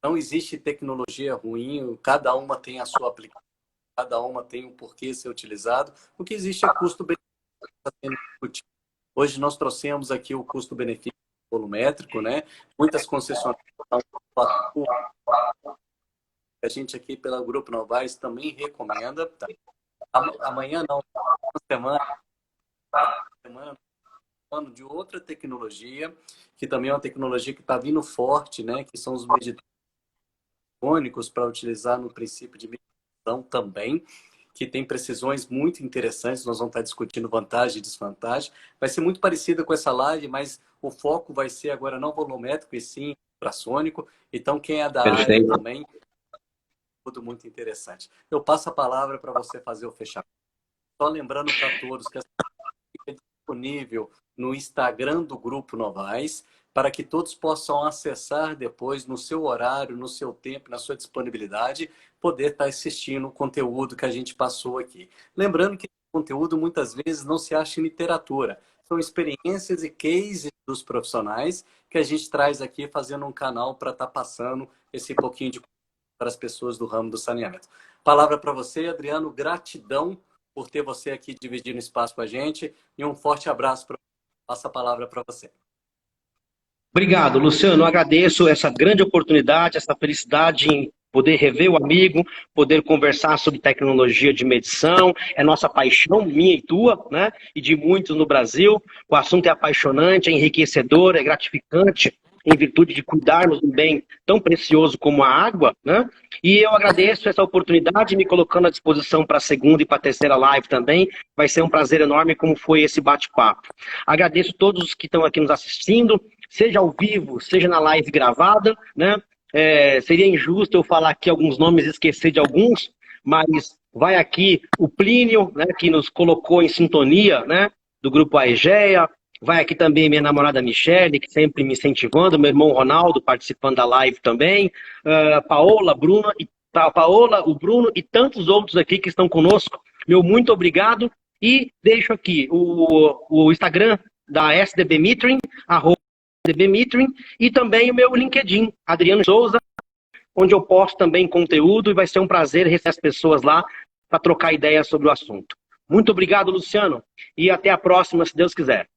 Não existe tecnologia ruim, cada uma tem a sua aplicação, cada uma tem um porquê ser utilizado. O que existe é custo-benefício. Hoje nós trouxemos aqui o custo-benefício volumétrico, né? Muitas concessionárias, a gente aqui pelo Grupo Novaes também recomenda. Tá? Amanhã não, semana de outra tecnologia, que também é uma tecnologia que está vindo forte, né? Que são os medidores eletrônicos para utilizar no princípio de medição também, que tem precisões muito interessantes. Nós vamos estar discutindo vantagem e desvantagem. Vai ser muito parecida com essa live, mas o foco vai ser agora não volumétrico e sim ultrassônico. Então, quem é da área também, tudo muito interessante. Eu passo a palavra para você fazer o fechamento. Só lembrando para todos que essa fica disponível no Instagram do Grupo Novaes, para que todos possam acessar depois, no seu horário, no seu tempo, na sua disponibilidade, poder estar assistindo o conteúdo que a gente passou aqui. Lembrando que o conteúdo muitas vezes não se acha em literatura. São experiências e cases dos profissionais que a gente traz aqui fazendo um canal para estar passando esse pouquinho de para as pessoas do ramo do saneamento. Palavra para você, Adriano. Gratidão por ter você aqui dividindo espaço com a gente e um forte abraço. Passo a palavra para você. Obrigado, Luciano. Eu agradeço essa grande oportunidade, essa felicidade em poder rever o amigo, poder conversar sobre tecnologia de medição. É nossa paixão, minha e tua, né? E de muitos no Brasil. O assunto é apaixonante, é enriquecedor, é gratificante, em virtude de cuidarmos de um bem tão precioso como a água, né? E eu agradeço essa oportunidade, me colocando à disposição para a segunda e para a terceira live também. Vai ser um prazer enorme como foi esse bate-papo. Agradeço a todos que estão aqui nos assistindo, seja ao vivo, seja na live gravada, né? Seria injusto eu falar aqui alguns nomes e esquecer de alguns, mas vai aqui o Plínio, né, que nos colocou em sintonia, né, do Grupo Aegea. Vai aqui também minha namorada Michele, que sempre me incentivando, meu irmão Ronaldo participando da live também, Paola, o Bruno e tantos outros aqui que estão conosco. Meu muito obrigado e deixo aqui o Instagram da SDB Metering, @SDB Metering, e também o meu LinkedIn, Adriano Souza, onde eu posto também conteúdo e vai ser um prazer receber as pessoas lá para trocar ideias sobre o assunto. Muito obrigado, Luciano, e até a próxima, se Deus quiser.